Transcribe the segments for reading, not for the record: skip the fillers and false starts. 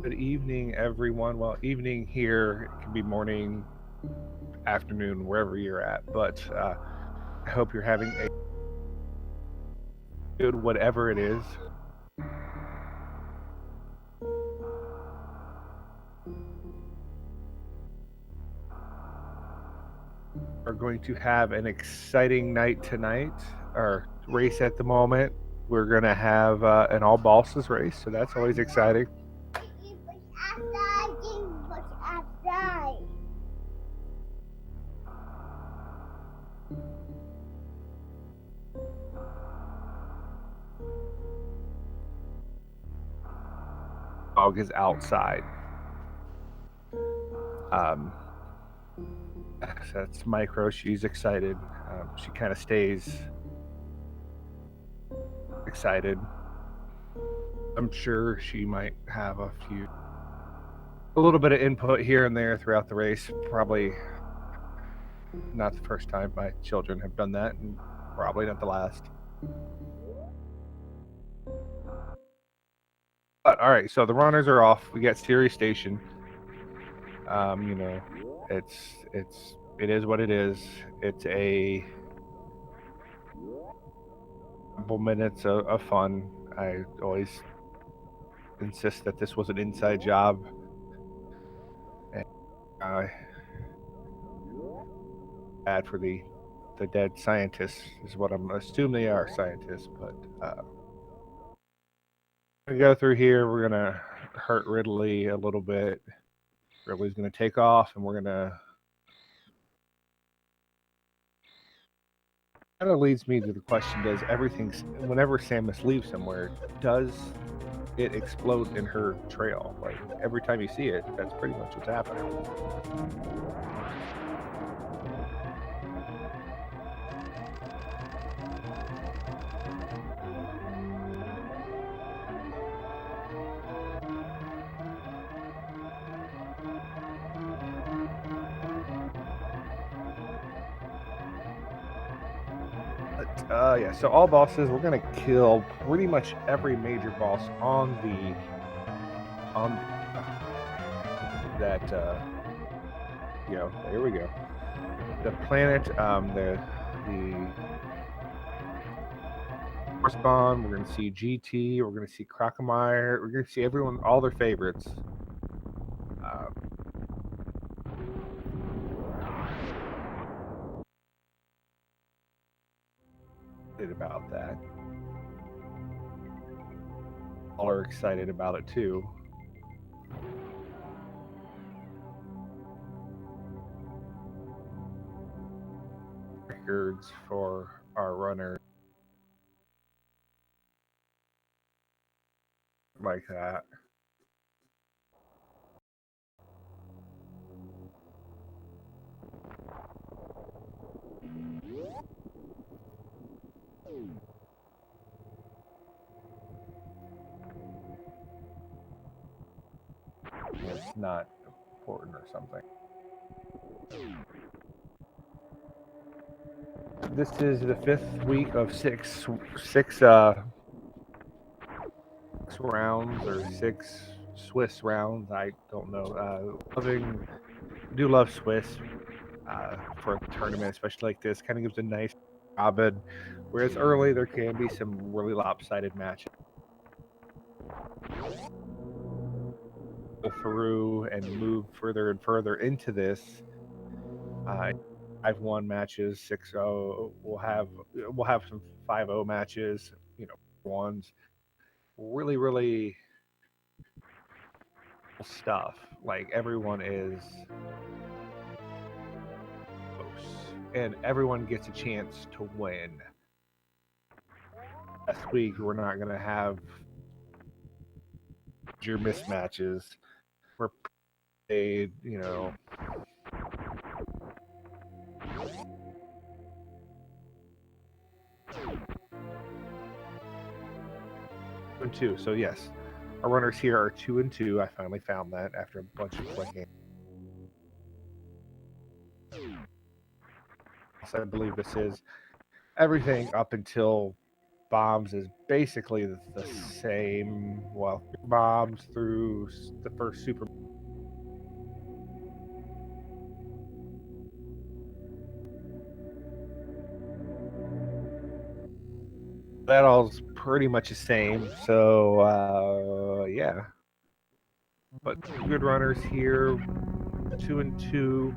Good evening, everyone. Well, evening here it can be morning, afternoon, wherever you're at. But I hope you're having a good whatever it is. We're going to have an exciting night tonight. Our race at the moment. We're going to have an all bosses race, so that's always exciting. Dog is outside. Um, that's Micro. She's excited. She kind of stays excited. I'm sure she might have a little bit of input here and there throughout the race. Probably not the first time my children have done that, and probably not the last. But all right, so the runners are off. We got Sirius Station. You know, it is what it is. It's a couple minutes of fun. I always insist that this was an inside job. And bad for the dead scientists is what I'm assume they are scientists, but we go through here. We're gonna hurt Ridley a little bit. Ridley's gonna take off, and we're gonna. Kind of leads me to the question: does everything, whenever Samus leaves somewhere, does it explode in her trail? Like every time you see it, that's pretty much what's happening. But yeah, so all bosses, we're gonna kill pretty much every major boss on that. There we go. The planet, the Spawn. We're gonna see GT. We're gonna see Crocomire. We're gonna see everyone, all their favorites. About that. All are excited about it too. Records for our runner like that. It's not important or something. This is the 5th week of six rounds or 6 Swiss rounds. I don't know. Do love Swiss for a tournament, especially like this. Kind of gives a nice rabid. Whereas early there can be some really lopsided matches. Through and move further and further into this. 5-1 matches, 6-0. We'll have some 5-0 matches. Ones. Really, really stuff. Like everyone is close, and everyone gets a chance to win. Last week we're not gonna have your mismatches. We're played, and 2. So yes, our runners here are 2 and 2. I finally found that after a bunch of clicking. So I believe this is everything up until bombs is basically the same. Well, bombs through the first super. That all's pretty much the same. So yeah, but good runners here, 2 and 2.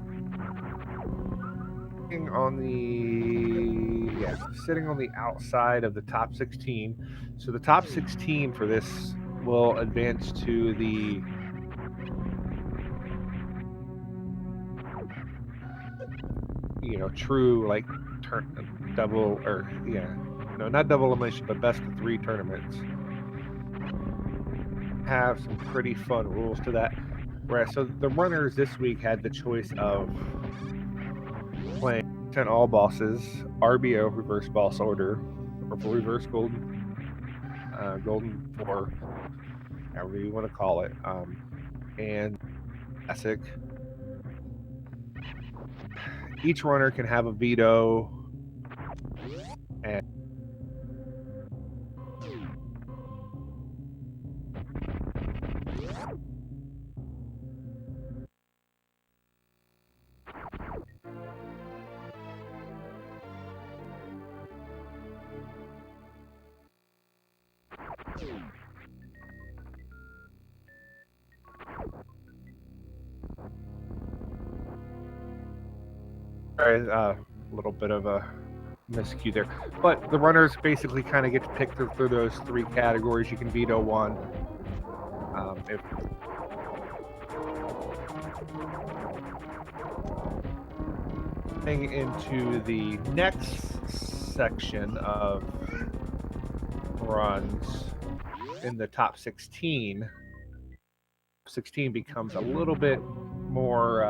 On the sitting on the outside of the top 16. So the top 16 for this will advance to the true like double or no, not double elimination, but best of 3 tournaments. Have some pretty fun rules to that. Whereas so the runners this week had the choice of playing 10 all bosses, RBO reverse boss order, or for reverse golden for however you want to call it, and classic. Each runner can have a veto, and a little bit of a miscue there, but the runners basically kind of get to pick through those 3 categories. You can veto one. If into the next section of runs in the top 16, 16 becomes a little bit more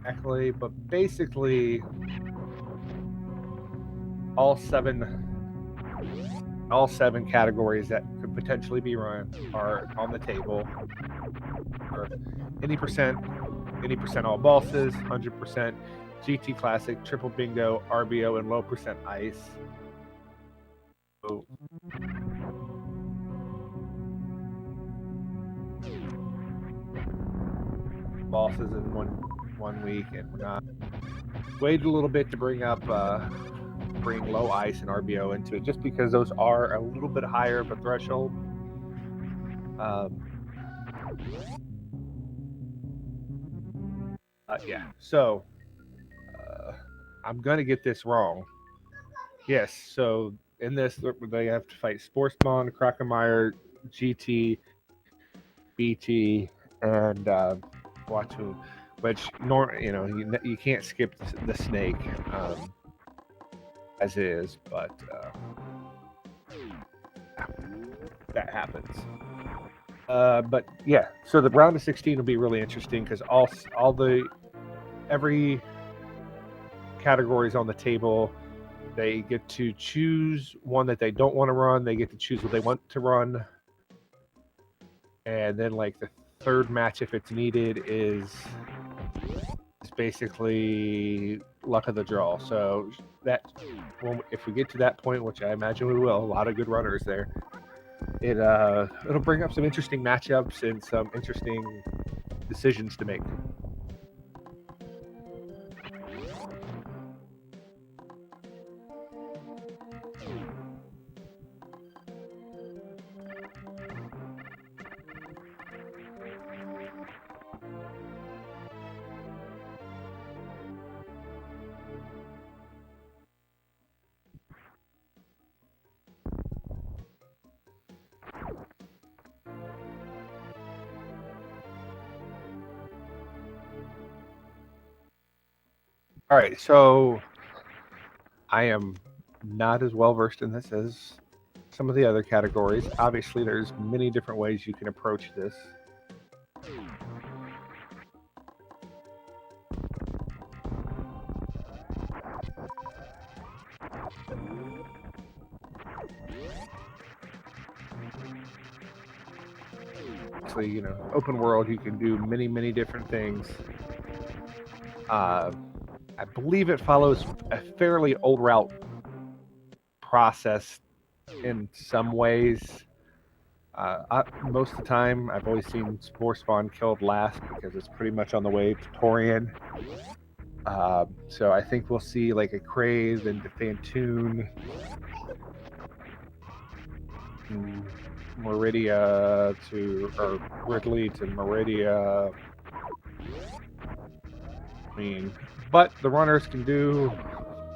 exactly, but basically all seven categories that could potentially be run are on the table. Or any percent all bosses, 100% GT Classic, triple bingo, RBO, and low percent ice. So, bosses in one week, and waited a little bit to bring low ice and RBO into it, just because those are a little bit higher of a threshold. Yeah, so I'm gonna get this wrong. Yes, so in this they have to fight Sportsmon, Krakenmeyer, GT, BT, and Watu, which you can't skip the snake as is, but that happens. But yeah, so the round of 16 will be really interesting because every category is on the table. They get to choose one that they don't want to run. They get to choose what they want to run. And then like the third match, if it's needed, is basically luck of the draw. So if we get to that point, which I imagine we will, a lot of good runners there, it'll bring up some interesting matchups and some interesting decisions to make. All right, so I am not as well versed in this as some of the other categories. Obviously, there's many different ways you can approach this. Obviously, open world, you can do many different things. I believe it follows a fairly old route process in some ways. Most of the time, I've always seen Spore Spawn killed last because it's pretty much on the way to Torian. So I think we'll see like a Crave and Defantoon, Meridia or Ridley to Meridia. I mean, but the runners can do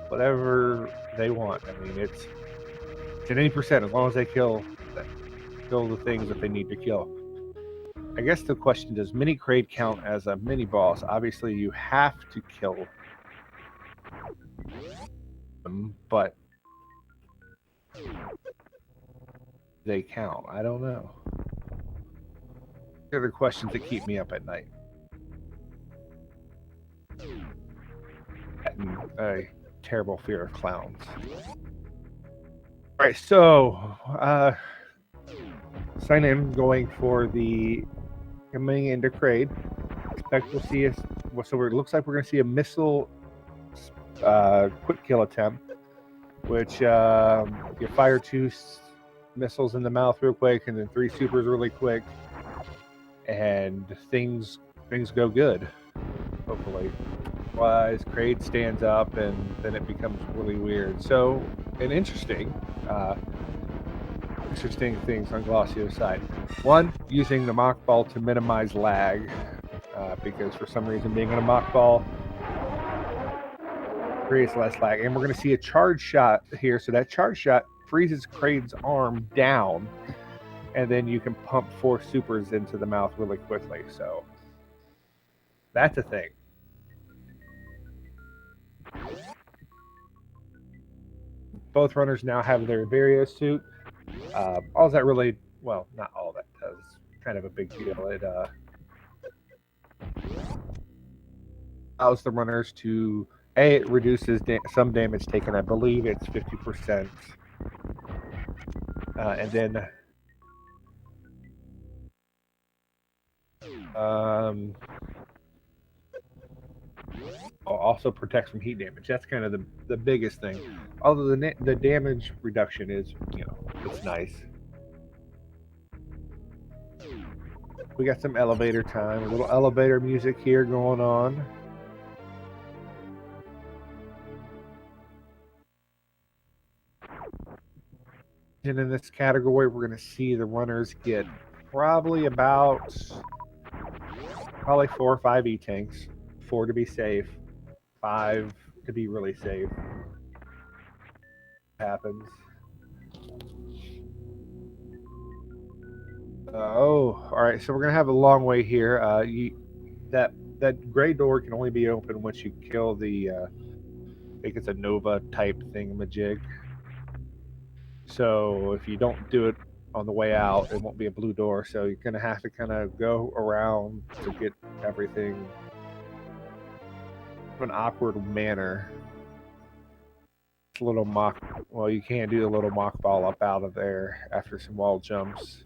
whatever they want. I mean, it's at any percent as long as they kill the things that they need to kill. I guess the question, does mini Kraid count as a mini boss? Obviously, you have to kill them, but they count. I don't know. These are the questions that keep me up at night. And a terrible fear of clowns. All right, so Cynan going for the coming into Kraid. Expect we'll see so it looks like we're going to see a missile quick kill attempt, which you fire 2 missiles in the mouth real quick, and then 3 supers really quick, and things go good. Hopefully, otherwise Kraid stands up, and then it becomes really weird. So, an interesting things on Glossio's side. One, using the mock ball to minimize lag, because for some reason being in a mock ball creates less lag. And we're going to see a charge shot here. So that charge shot freezes Kraid's arm down, and then you can pump 4 supers into the mouth really quickly. So that's a thing. Both runners now have their Vario suit. All that really, well, not all that does, kind of a big deal. It allows the runners to, it reduces some damage taken. I believe it's 50%. And then also protects from heat damage. That's kind of the biggest thing. Although the damage reduction is, it's nice. We got some elevator time, a little elevator music here going on. And in this category, we're going to see the runners get probably 4 or 5 E-tanks. 4 to be safe, 5 to be really safe. Happens. All right. So we're gonna have a long way here. That gray door can only be opened once you kill the. I think it's a Nova type thingamajig. So if you don't do it on the way out, it won't be a blue door. So you're gonna have to kind of go around to get everything in an awkward manner. A little mock. Well, you can't do a little mock ball up out of there after some wall jumps.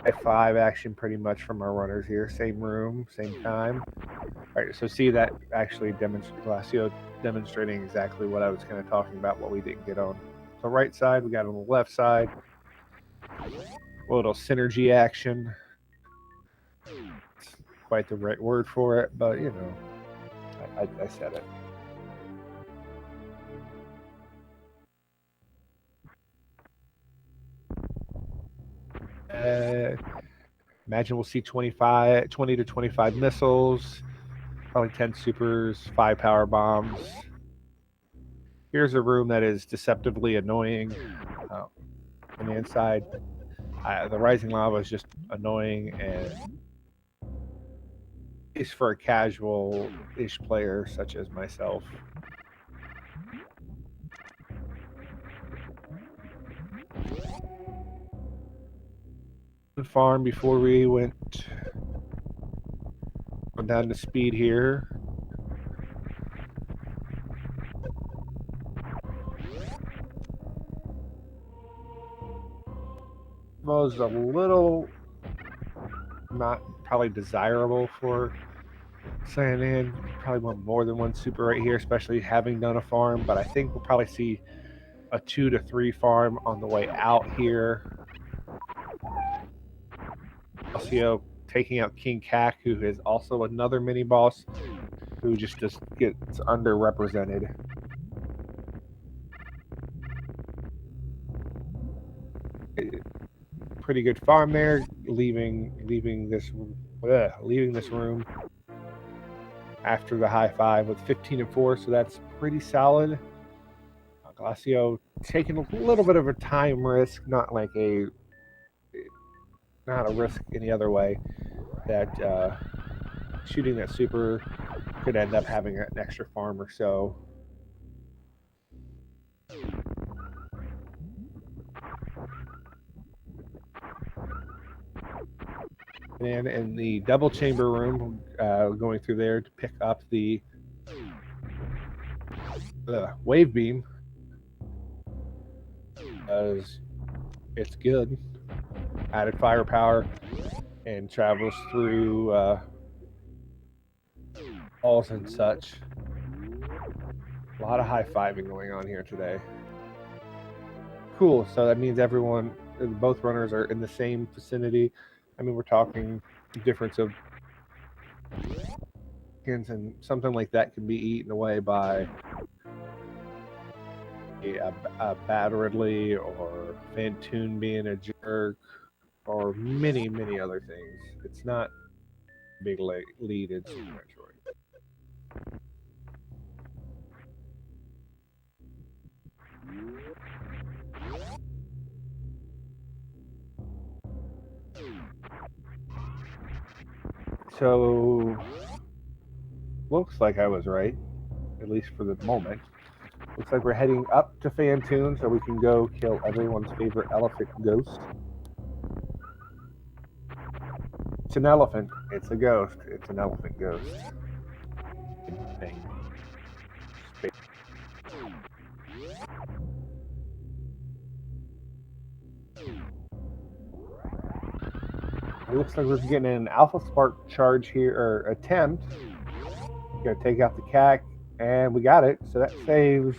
F5 action pretty much from our runners here. Same room, same time. All right, so see that actually Glacio demonstrating exactly what I was kind of talking about, what we didn't get on the right side. We got on the left side. A little synergy action. It's quite the right word for it, but I said it. Imagine we'll see 20 to 25 missiles, probably 10 supers, 5 power bombs. Here's a room that is deceptively annoying. On the inside, the rising lava is just annoying, and it's for a casual-ish player such as myself. Farm before we went down to speed here. Was a little not probably desirable for Cynan. Probably want more than one super right here, especially having done a farm. But I think we'll probably see a 2 to 3 farm on the way out here. Alcio taking out King Kak, who is also another mini boss who just gets underrepresented. Pretty good farm there, leaving this room after the high five with 15 and 4, so that's pretty solid. Glacio taking a little bit of a time risk, not a risk any other way. That shooting that super could end up having an extra farm or so. And in the double chamber room, going through there to pick up the wave beam, because it's good. Added firepower and travels through walls and such. A lot of high-fiving going on here today. Cool, so that means both runners are in the same vicinity. I mean, we're talking difference of seconds, and something like that can be eaten away by a Bad Ridley or Fantoon being a jerk or many, many other things. It's not a big lead in Super Metroid. So, looks like I was right, at least for the moment. Looks like we're heading up to Fantoon so we can go kill everyone's favorite elephant ghost. It's an elephant. It's a ghost. It's an elephant ghost. Thing. It looks like we're getting an Alpha Spark charge here, or attempt. We're gonna take out the CAC, and we got it. So that saves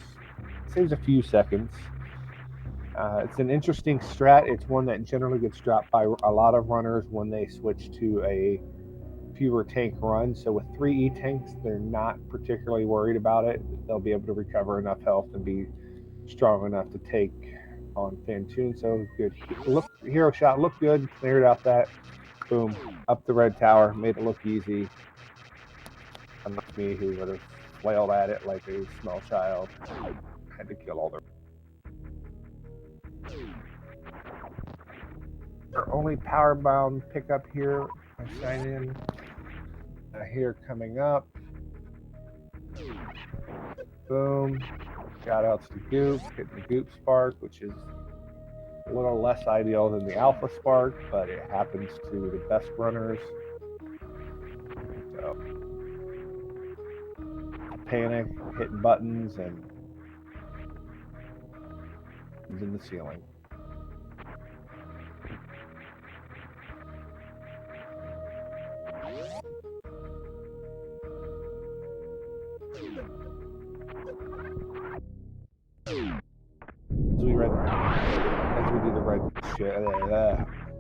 a few seconds. It's an interesting strat. It's one that generally gets dropped by a lot of runners when they switch to a fewer tank run. So with 3 E-tanks, they're not particularly worried about it. They'll be able to recover enough health and be strong enough to take on Fantoon. So good. Hero shot looked good. Cleared out that. Boom. Up the red tower. Made it look easy. Unlike me, who would have flailed at it like a small child. Had to kill all the... Our only power-bound pickup here. I sign in. Here coming up. Boom. Shout outs to Goop. Hitting the Goop Spark, which is a little less ideal than the Alpha Spark, but it happens to the best runners. So, panic, hitting buttons, and it's in the ceiling. As we do the red ship,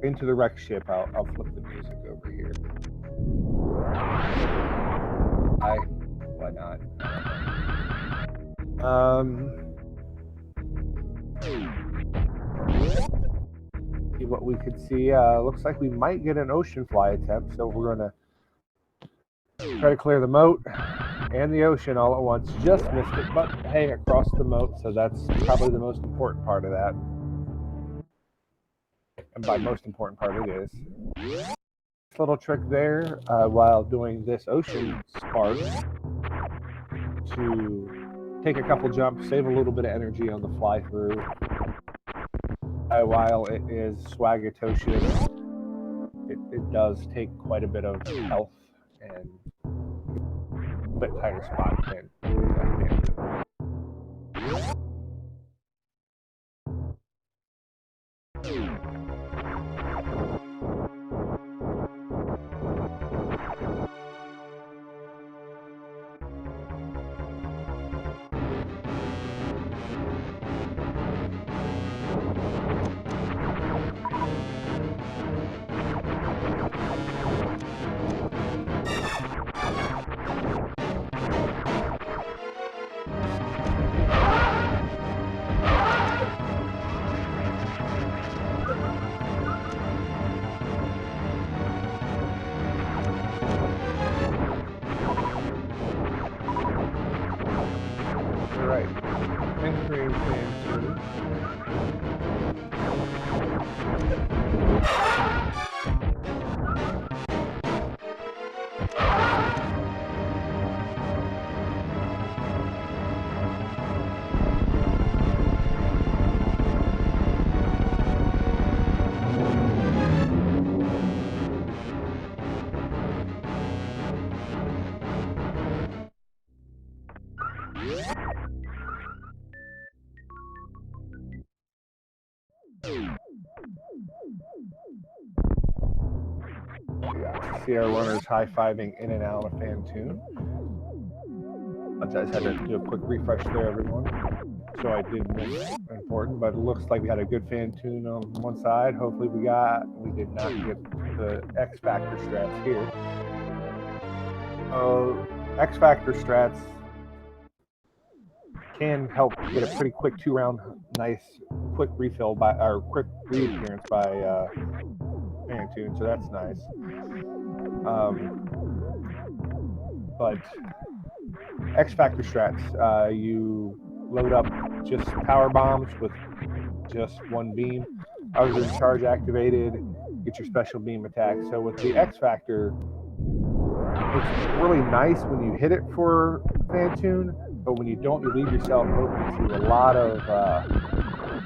into the wreck ship, I'll flip the music over here. Why not? See what we could see. Looks like we might get an ocean fly attempt, so we're gonna try to clear the moat and the ocean all at once. Just missed it, but hey, across the moat, so that's probably the most important part of that. And by most important part, it is. This little trick there, while doing this ocean spark, to take a couple jumps, save a little bit of energy on the fly through. While it is swaggatocious, it does take quite a bit of health and a bit tighter spot than Alright. Entering fan 2. See our runners high-fiving in and out of fan 2. I just had to do a quick refresh there, everyone. So I did miss important, but it looks like we had a good fan tune on one side. Hopefully we did not get the X Factor strats here. X Factor strats can help get a pretty quick 2-round, nice quick refill or quick reappearance by fan tune, so that's nice. But X Factor strats, you load up just power bombs with just one beam. Others in charge activated, get your special beam attack. So with the X Factor, it's really nice when you hit it for Fantune, but when you don't, you leave yourself open to a lot of,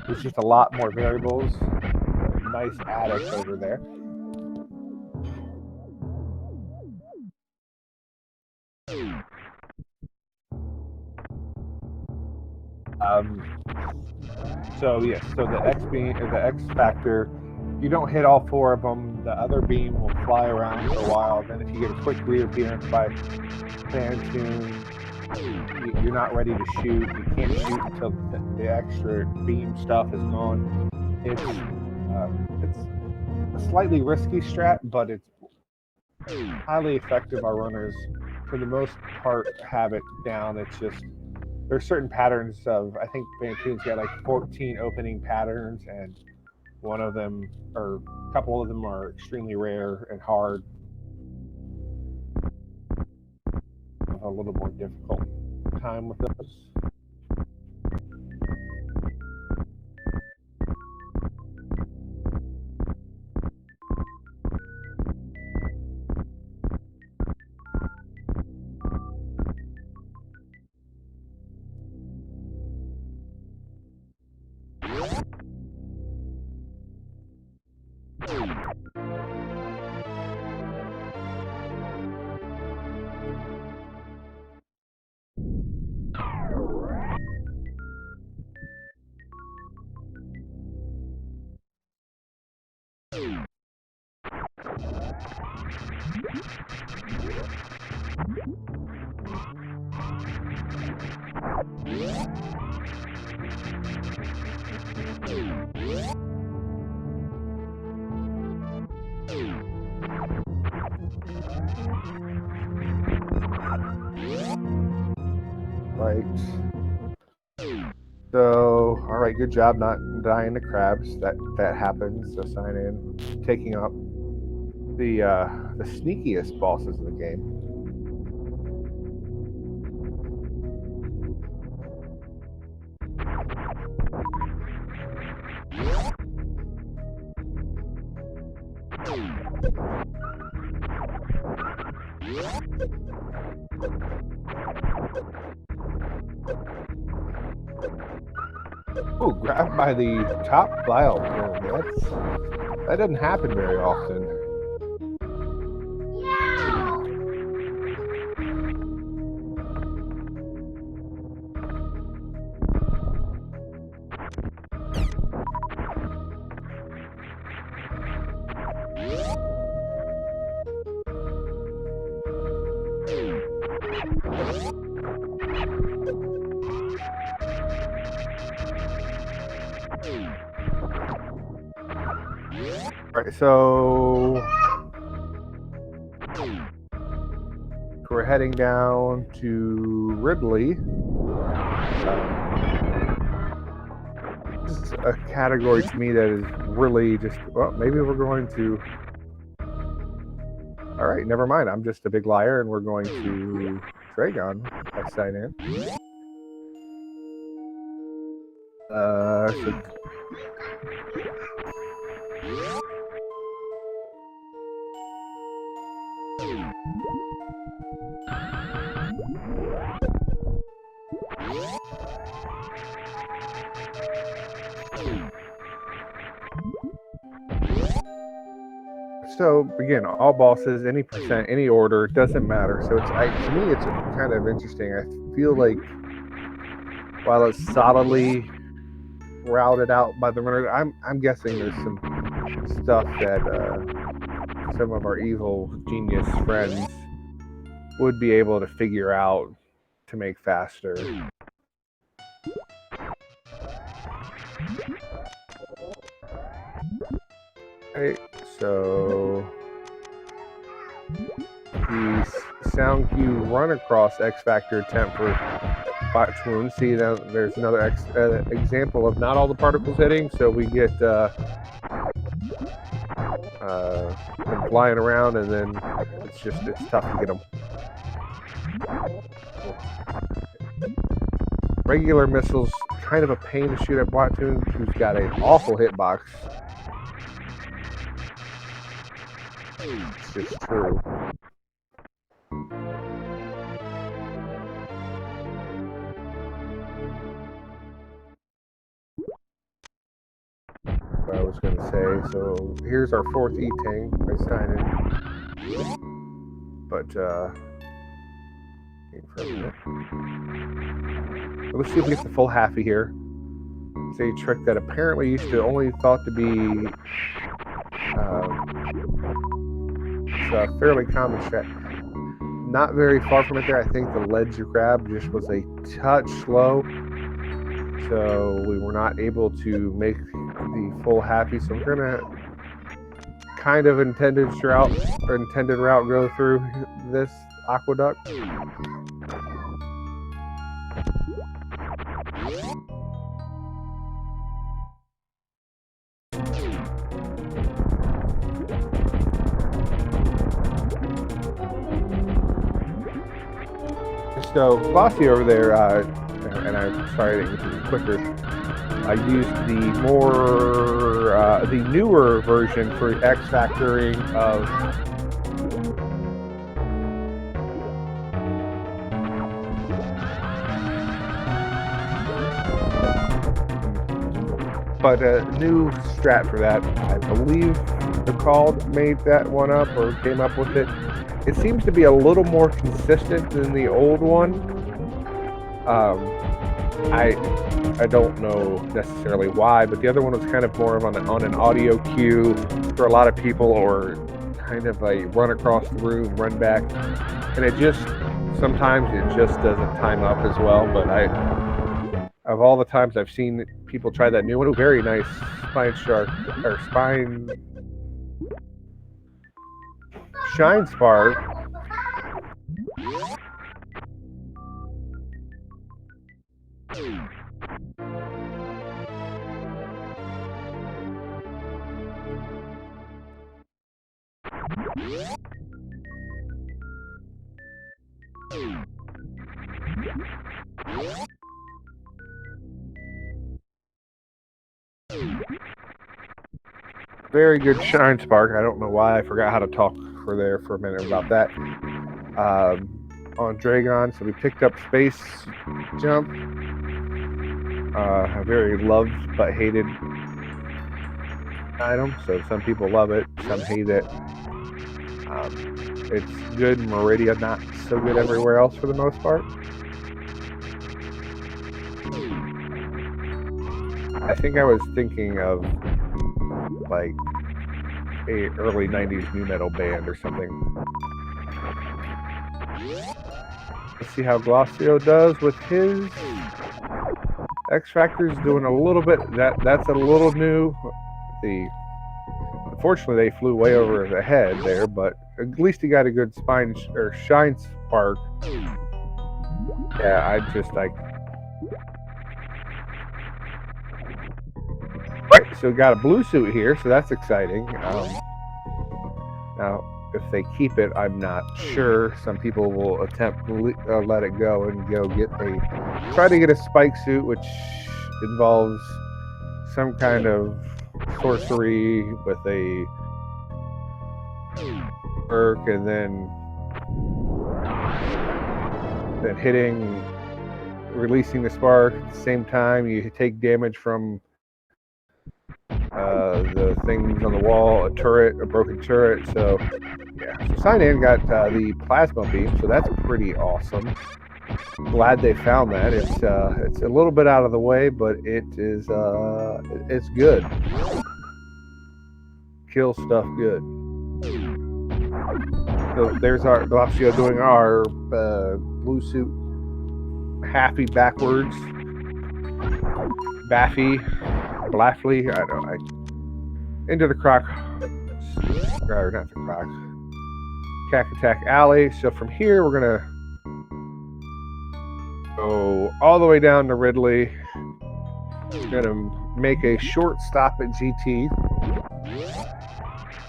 there's just a lot more variables. Nice addict over there. So yes, so the X Factor, you don't hit all 4 of them, the other beam will fly around for a while. Then if you get a quick reappearance by Fantune, you're not ready to shoot. You can't shoot until the extra beam stuff is gone. It's a slightly risky strat, but it's highly effective. Our runners, for the most part, have it down. It's just there's certain patterns of, I think Fantune's got like 14 opening patterns, and one of them, or a couple of them, are extremely rare and hard. A little more difficult time with those. Right. So, all right, good job not dying to crabs. That happens. So Cynan taking up the sneakiest bosses of the game. Oh, grabbed by the top vial. That doesn't happen very often. Right, so we're heading down to Ridley. This is a category to me that is really just, well, maybe we're going to, all right, never mind. I'm just a big liar, and we're going to Dragon by Cynan. So So again, all bosses, any percent, any order, doesn't matter. So to me, it's kind of interesting. I feel like while it's solidly routed out by the runner, I'm guessing there's some stuff that some of our evil genius friends would be able to figure out to make faster. Okay, so the sound cue run across X Factor attempt for botch wound. See, now there's another example of not all the particles hitting, so we get them flying around, and then it's tough to get them. Regular missiles, kind of a pain to shoot at Blattoon, who's got an awful hitbox. It's just true. What I was going to say. So here's our fourth E-Tang by Cynan. But let's see if we get the full halfie here. It's a trick that apparently used to only thought to be it's a fairly common strat. Not very far from it there. I think the ledge grab just was a touch slow, so we were not able to make the full halfie. So we're gonna kind of intended route go through this aqueduct. So Glossy over there, and I'm sorry that this is quicker. I used the newer version for X factoring of but a new strat for that. I believe the Called made that one up or came up with it. It seems to be a little more consistent than the old one. I don't know necessarily why, but the other one was kind of more on an audio cue for a lot of people, or kind of a run across the room, run back, and sometimes it just doesn't time up as well. But of all the times I've seen people try that new one, very nice spine shine spark. Very good shine spark. I don't know why I forgot how to talk for a minute about that. On Dragon, so we picked up space jump. A very loved but hated item. So some people love it, some hate it. It's good in Meridia, not so good everywhere else for the most part. I think I was thinking of like a early 90s nu metal band or something. Let's see how Glossio does with his X Factor's doing a little bit. That's a little new. Unfortunately, they flew way over the head there, but at least he got a good shine spark. Yeah, Right, so we got a blue suit here, so that's exciting. Now, if they keep it, I'm not sure. Some people will attempt to let it go and try to get a spike suit, which involves some kind of sorcery with a work, and then releasing the spark at the same time. You take damage from the things on the wall, a broken turret. So yeah, so Cynan got the plasma beam, so that's pretty awesome. Glad they found that. It's a little bit out of the way, but it's good. Kill stuff good. So there's our Glacio doing our blue suit happy backwards. Blaffley, I don't know. Into the croc, or not the croc, Cack Attack Alley. So from here, we're gonna go all the way down to Ridley. We're gonna make a short stop at GT.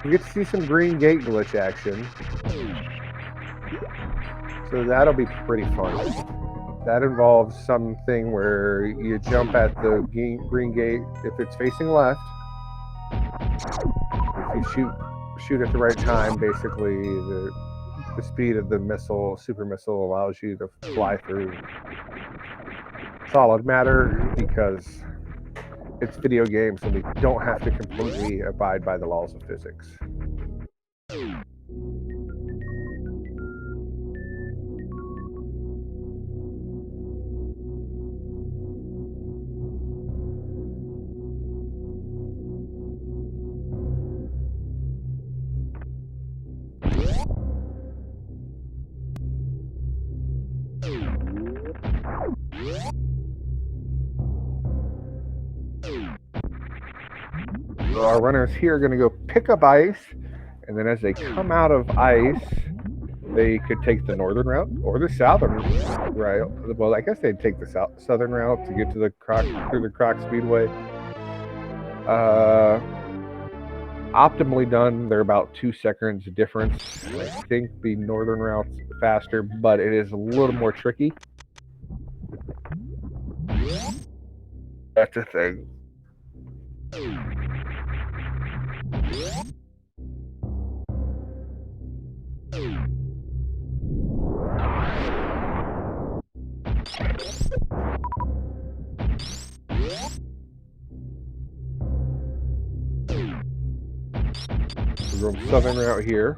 We get to see some Green Gate glitch action. So that'll be pretty fun. That involves something where you jump at the Green Gate if it's facing left. If you shoot at the right time, basically the speed of the super missile allows you to fly through solid matter, because it's video games and we don't have to completely abide by the laws of physics. So our runners here are going to go pick up ice, and then as they come out of ice, they could take the northern route or the southern route. Well, I guess they'd take the southern route to get to the through the Croc Speedway. Optimally done, they're about 2 seconds difference. I think the northern route's faster, but it is a little more tricky. That's the thing. We're going southern route here.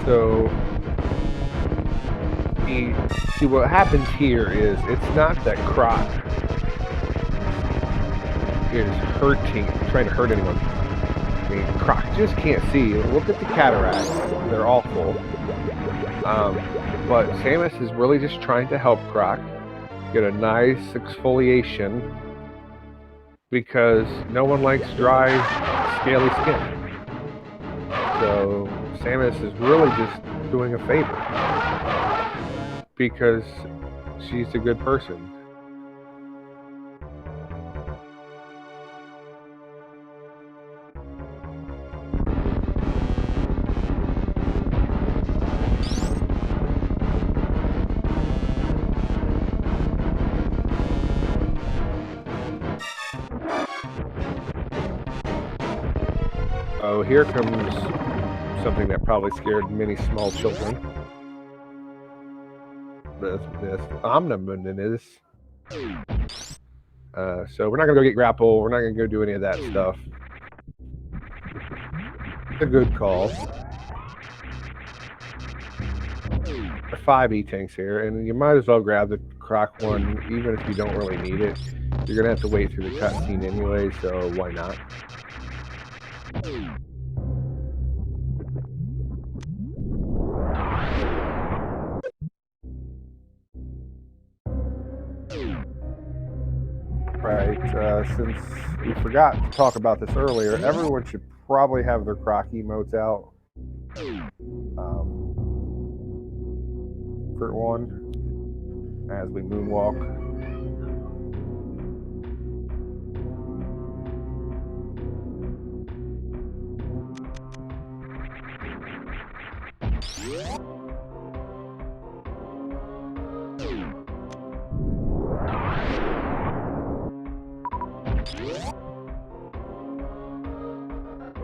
So, see what happens here is it's not that Croc is trying to hurt anyone. I mean, Croc just can't see. Look at the cataracts; they're awful. But Samus is really just trying to help Croc get a nice exfoliation, because no one likes dry, scaly skin. So Samus is really just doing a favor because she's a good person. Oh, here comes something that probably scared many small children. This omnibunden is. So we're not gonna go get grapple. We're not gonna go do any of that stuff. It's a good call. The 5 E-tanks here, and you might as well grab the Croc one, even if you don't really need it. You're gonna have to wait through the cutscene anyway, so why not? Right, since we forgot to talk about this earlier, everyone should probably have their Croc emotes out. comfort one as we moonwalk.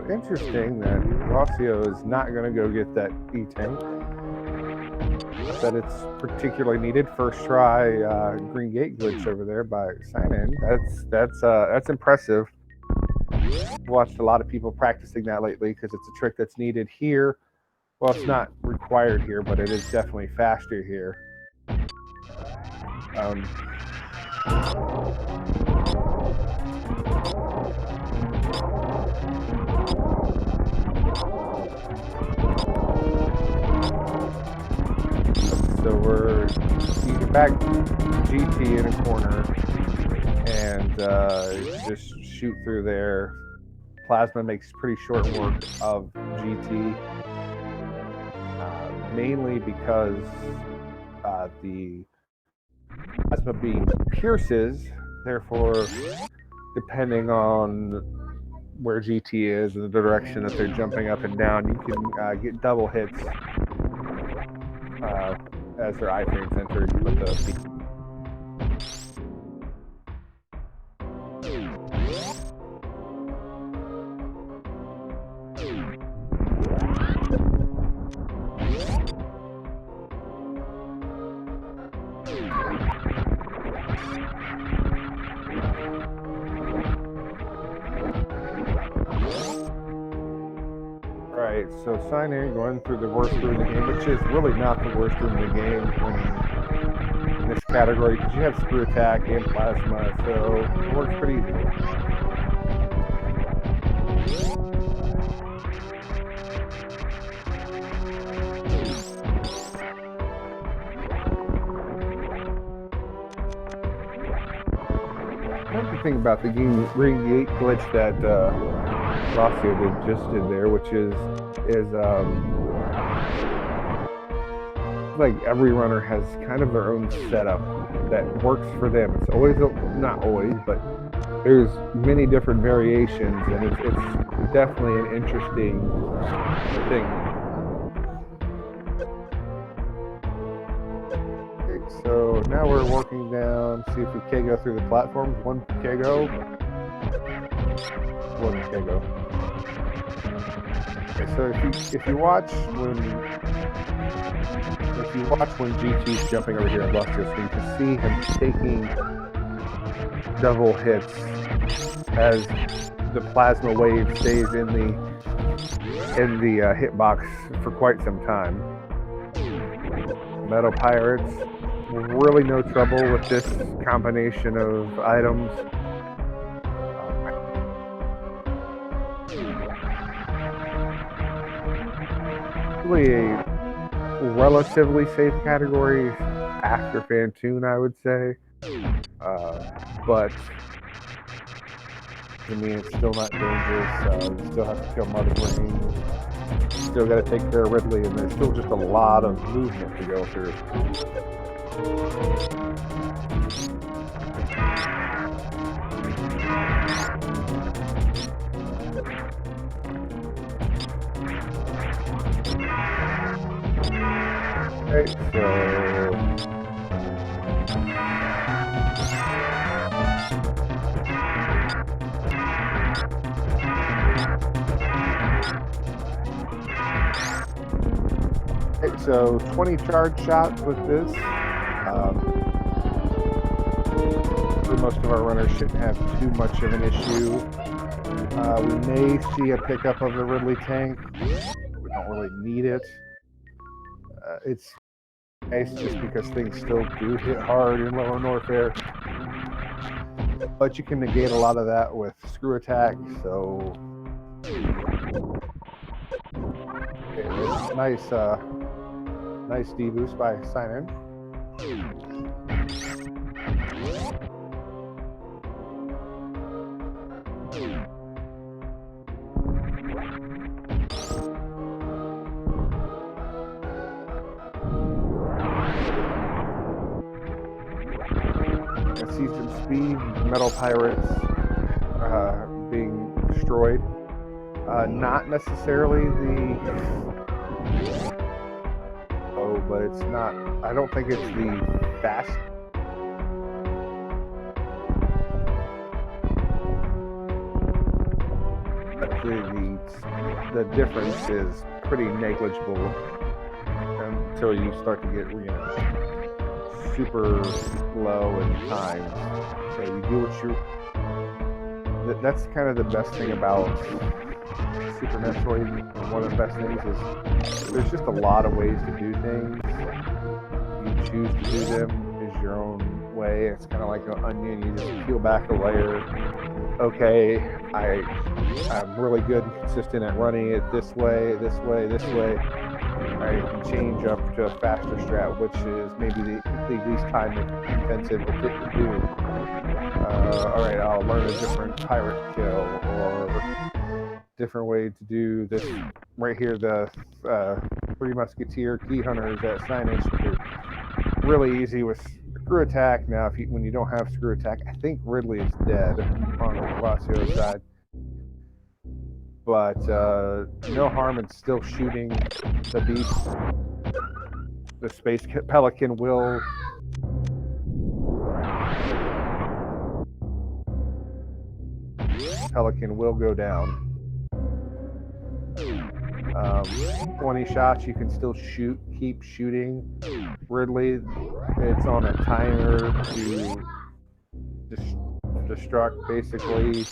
Interesting that Rossio is not going to go get that E-tank. That it's particularly needed. First try green gate glitch over there by Cynan. That's impressive. I've watched a lot of people practicing that lately because it's a trick that's needed here. Well, it's not required here, but it is definitely faster here. So you get back GT in a corner and just shoot through there. Plasma makes pretty short work of GT, mainly because the plasma beam pierces. Therefore, depending on where GT is and the direction that they're jumping up and down, you can get double hits as their iframes enter. You put the So Cynan going through the worst room in the game, which is really not the worst room in the game in this category, because you have screw attack and plasma, so it works pretty easy. Another thing about the green gate glitch that Rossio just did there, which is like every runner has kind of their own setup that works for them. It's always, not always, but there's many different variations, and it's definitely an interesting thing. Okay, so now we're working down, see if we can go through the platforms. One Kego. Okay, so if you watch when GT's jumping over here in Lustrous, you can see him taking double hits as the plasma wave stays in the hitbox for quite some time. Metal Pirates, really no trouble with this combination of items. A relatively safe category after Fantoon, I would say, but to me it's still not dangerous. You still have to kill Mother Brain, still got to take care of Ridley, and there's still just a lot of movement to go through. Okay, so 20 charge shots with this. For most of our runners shouldn't have too much of an issue. We may see a pickup of the Ridley tank. We don't really need it. It's nice just because things still do hit hard in Lower North there. But you can negate a lot of that with screw attack, so okay, nice D-boost by Cynan. see some speed, metal pirates being destroyed. Not necessarily but it's not. I don't think it's the fast. But the difference is pretty negligible until you start to get, super low in time. So you do what you. That's kind of the best thing about Super Metroid. One of the best things is there's just a lot of ways to do things. You choose to do them is your own way. It's kind of like an onion. You just peel back a layer. Okay, I'm really good and consistent at running it this way, this way, this way. I can change up to a faster strat, which is maybe the least time intensive to do. Alright, I'll learn a different pirate kill or different way to do this. Right here, the Three Musketeer key hunters at Cynan are really easy with screw attack. Now, when you don't have screw attack, I think Ridley is dead on the Glacio side. But no harm in still shooting the beast. The Space Pelican will go down. 20 shots, you can still keep shooting Ridley. It's on a timer to destruct basically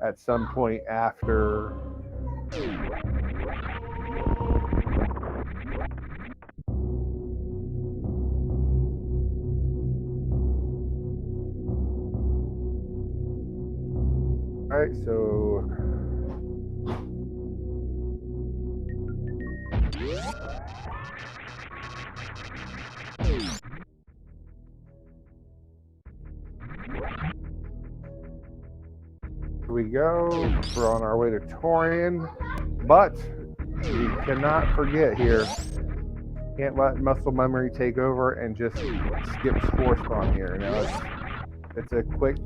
at some point after. Alright, so here we go. We're on our way to Torian, but we cannot forget here. Can't let muscle memory take over and just skip Spore Spawn here. Now it's a quick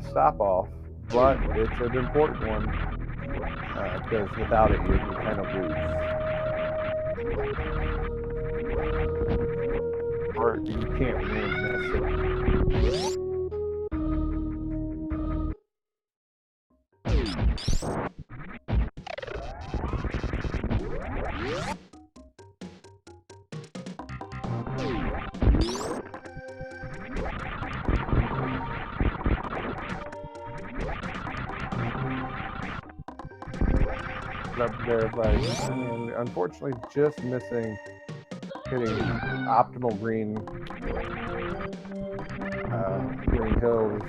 stop off, but it's an important one because without it you kind of lose, or you can't win necessarily. Up there, but unfortunately just missing hitting optimal green hills.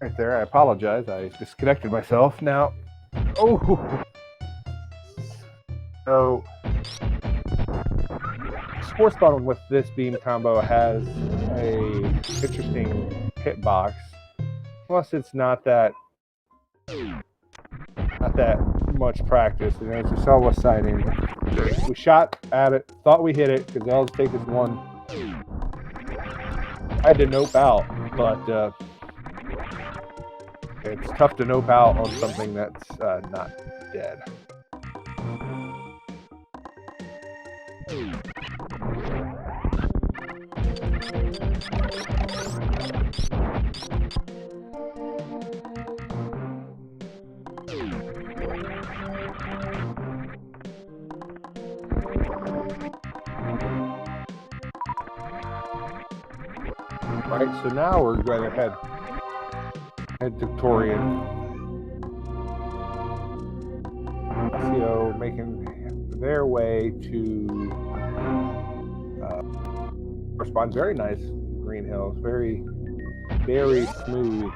Right there, I apologize. I disconnected myself. Now, so Spore Spawn with this beam combo has a interesting hitbox. Plus, it's not that much practice. And as you saw with Cynan, we shot at it, thought we hit it because all it takes is one. I had to nope out, but it's tough to nope out on something that's not dead. Alright, so now we're going to head to Torian. SEO making their way to correspond. Very nice green hills, very smooth.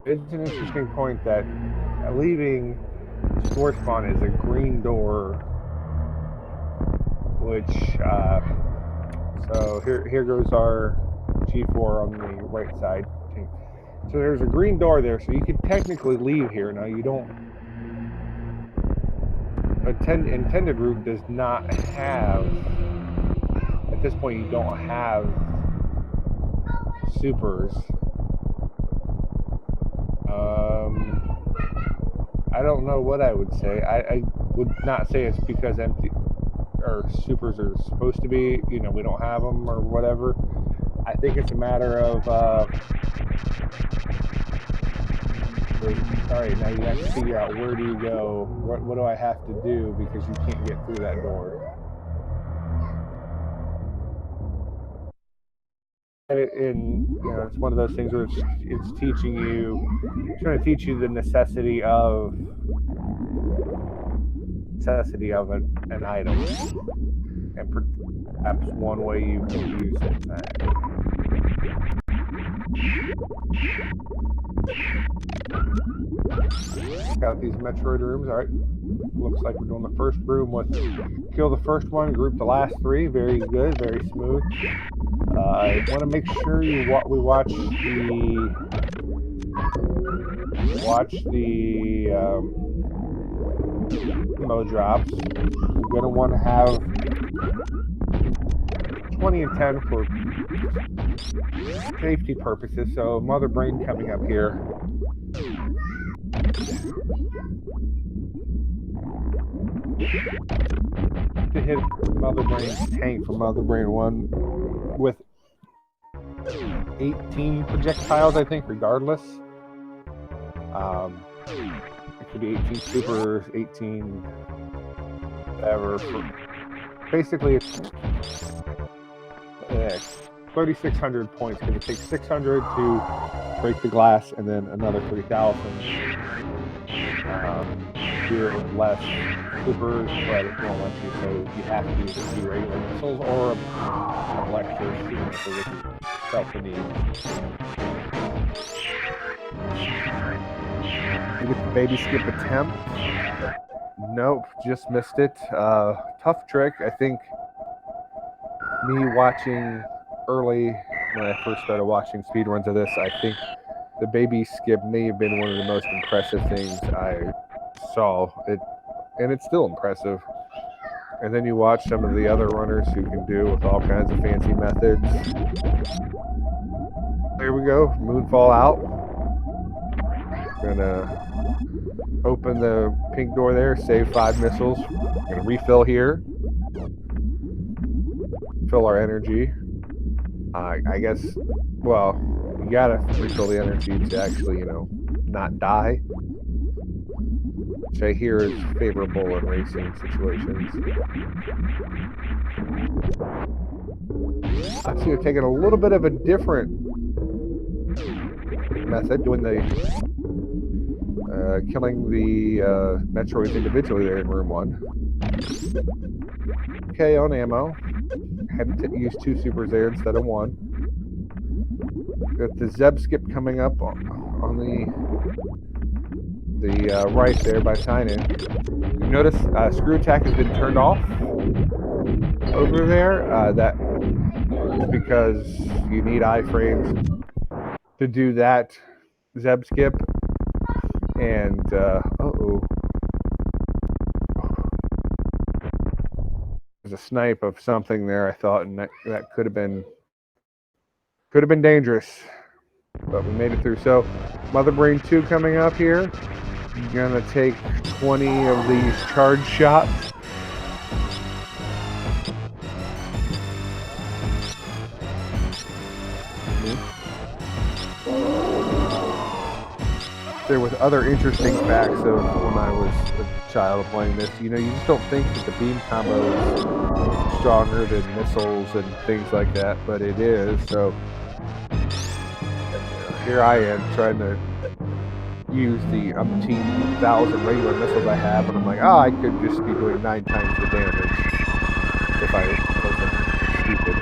It's an interesting point that leaving store spawn is a green door, which so here goes our G4 on the right side. So there's a green door there, so you could technically leave here. Now you don't. Intended route does not have. At this point, you don't have supers. I don't know what I would say. I would not say it's because empty or supers are supposed to be. You know, we don't have them or whatever. I think it's a matter of. All right, now you have to figure out where do you go. What do I have to do because you can't get through that door. And you know, it's one of those things where it's teaching you, trying to teach you the necessity of an item, and perhaps one way you can use it. Check out these Metroid rooms. All right, looks like we're doing the first room with kill the first one, group the last three. Very good, very smooth. I want to make sure we watch the ammo drops. We're gonna want to have 20 and 10 for safety purposes. So Mother Brain coming up here. To hit Mother Brain's tank from Mother Brain 1 with 18 projectiles, I think, regardless. It could be 18 supers, 18 whatever. Basically, it's 3,600 points because it takes 600 to break the glass and then another 3,000 here with less supers, but it won't let you, so you have to use two regular missiles or a lecture shooting so they can self the need. You get the baby skip attempt. Nope, just missed it. Tough trick. I think me watching early when I first started watching speedruns of this, I think the baby skip may have been one of the most impressive things I saw. And it's still impressive. And then you watch some of the other runners who can do with all kinds of fancy methods. There we go, moonfall out. Gonna open the pink door there, save 5 missiles. Gonna refill here. Fill our energy. I guess, well, you gotta refill the energy to actually, you know, not die. Which I hear is favorable in racing situations. I see you're taking a little bit of a different method, doing the killing the Metroids individually there in room 1. Okay, on ammo. Had to use 2 supers there instead of 1. Got the Zeb skip coming up on the right there by Cynan. You notice screw attack has been turned off over there. That is because you need iframes to do that Zeb skip. And there's a snipe of something there, I thought, and that could have been dangerous. But we made it through. So Mother Brain 2 coming up here. Gonna take 20 of these charge shots. me. There was other interesting facts of when I was a child playing this. You know, you just don't think that the beam combo is stronger than missiles and things like that, but it is. So here I am trying to use the umpteen thousand regular missiles I have, and I'm like, oh, I could just be doing 9 times the damage if I wasn't stupid.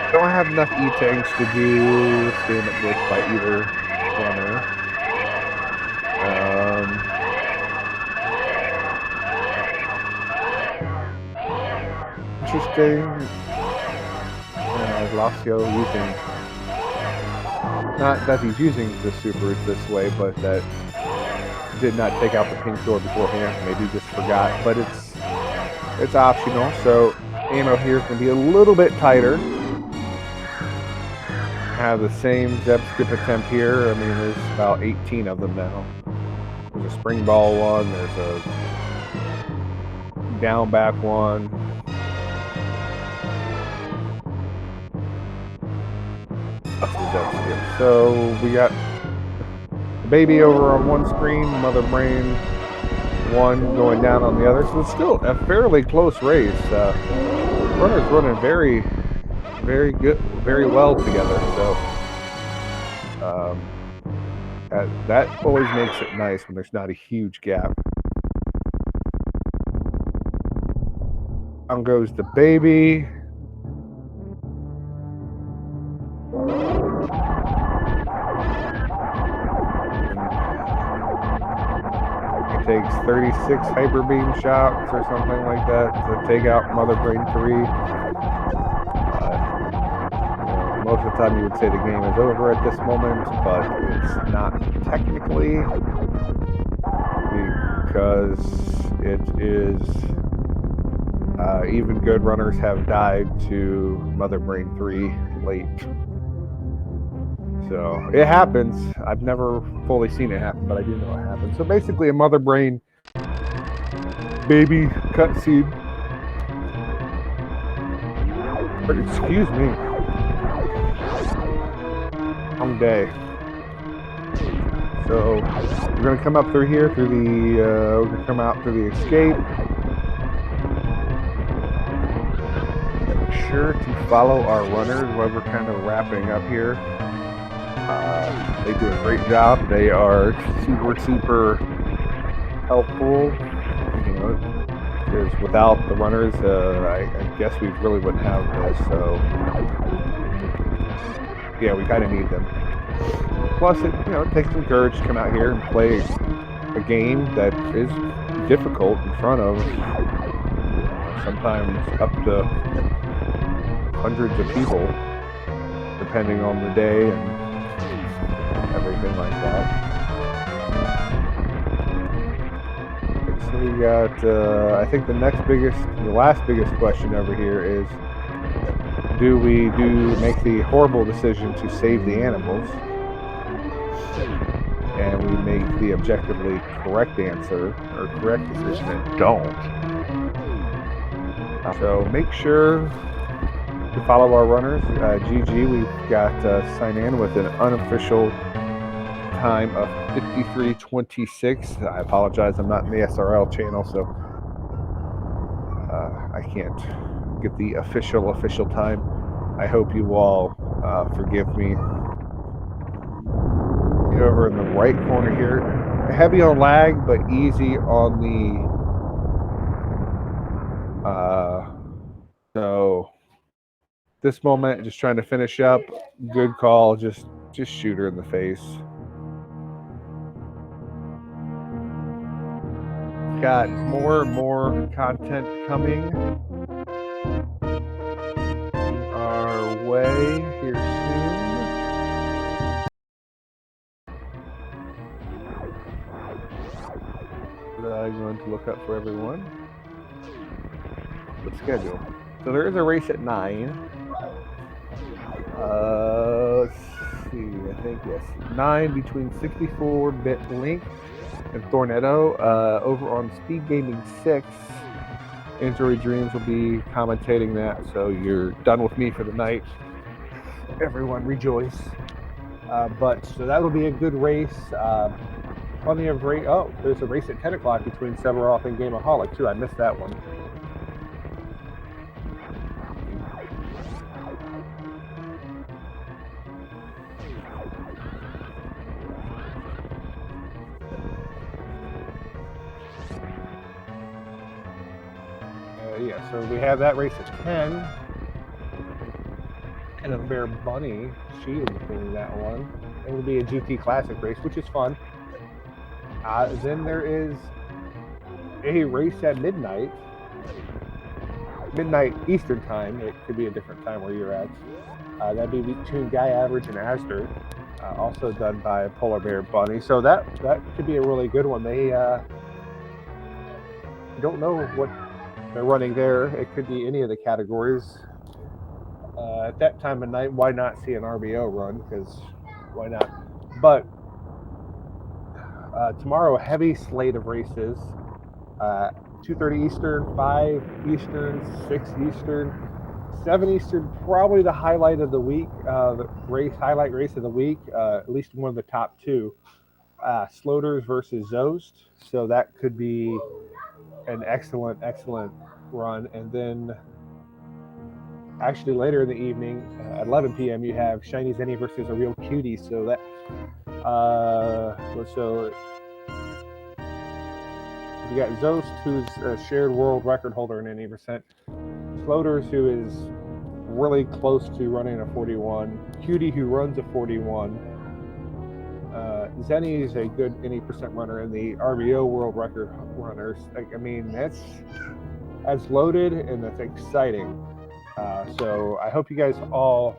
I don't have enough E-tanks to do stand-up glitch by either runner. Interesting. Lacio using, not that he's using the supers this way, but that did not take out the pink door beforehand. Maybe just forgot, but it's optional. So ammo here is going to be a little bit tighter. Have the same Zeb skip attempt here. I mean, there's about 18 of them now. There's a spring ball one. There's a down back one. That's the Zeb skip. So we got the baby over on one screen, Mother Brain one going down on the other. So it's still a fairly close race. Runners running very, very good, very well together. So that always makes it nice when there's not a huge gap. Down goes the baby. It takes 36 hyper beam shots or something like that to take out Mother Brain 3. Most of the time you would say the game is over at this moment, but it's not technically, because it is, even good runners have died to Mother Brain 3 late. So it happens. I've never fully seen it happen, but I do know it happens. So basically a Mother Brain baby cutscene. Excuse me. Long day. So we're gonna come up through here through the we're gonna come out through the escape. Make sure to follow our runners while we're kind of wrapping up here. They do a great job. They are super helpful. You know, because without the runners, I guess we really wouldn't have this. So yeah, we kind of need them. Plus, it takes some courage to come out here and play a game that is difficult in front of sometimes up to hundreds of people, depending on the day and everything like that. So we got, I think the last biggest question over here is, do we make the horrible decision to save the animals, and we make the objectively correct answer or correct decision and don't? So make sure to follow our runners. GG, we've got Cynan with an unofficial time of 53:26. I apologize, I'm not in the SRL channel, so I can't get the official time. I hope you all forgive me. Get over in the right corner here. Heavy on lag, but easy on the so this moment, just trying to finish up. Good call, just shoot her in the face. Got more and more content coming our way here soon. I'm going to look up for everyone. The schedule. So there is a race at 9. Let's see. 9 between 64-bit Link and Thornetto. Over on SpeedGaming 6, Android Dreams will be commentating that. So you're done with me for the night. Everyone rejoice. So that'll be a good race. Plenty of race. Oh, there's a race at 10 o'clock between Severoth and Gameaholic too. I missed that one. Yeah, so we have that race at 10. And a Bear Bunny, she is winning that one. It will be a GT Classic race, which is fun. Then there is a race at midnight Eastern time. It could be a different time where you're at. That'd be between Guy Average and Astor, also done by Polar Bear Bunny. So that could be a really good one. They don't know what they're running there. It could be any of the categories. At that time of night, why not see an RBO run? Because why not? But tomorrow, a heavy slate of races. 2:30 Eastern, 5 Eastern, 6 Eastern, 7 Eastern. Probably the highlight of the week. The highlight race of the week. At least one of the top two. Sloters versus Zost. So that could be an excellent run. And then actually later in the evening at 11 p.m. you have Shiny Zenny versus a Real Cutie. So that you got Zost, who's a shared world record holder in 80%. Floaters, who is really close to running a 41. Cutie, who runs a 41. Zenny is a good 80% runner, and the RBO world record runners. I mean, that's loaded and that's exciting. So I hope you guys all,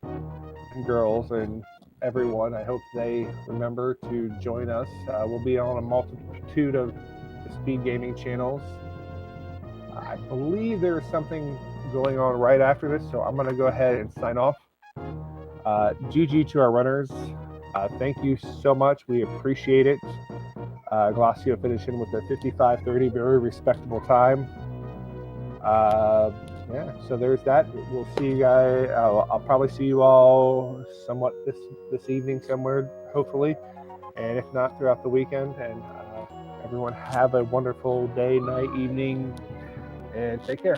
and girls and everyone, I hope they remember to join us. We'll be on a multitude of the SpeedGaming channels. I believe there's something going on right after this, so I'm going to go ahead and sign off. GG to our runners. Thank you so much. We appreciate it. Glacio finishing with a 55:30, very respectable time. Yeah, so there's that. We'll see you guys. I'll probably see you all somewhat this evening somewhere, hopefully, and if not, throughout the weekend. And everyone have a wonderful day, night, evening, and take care.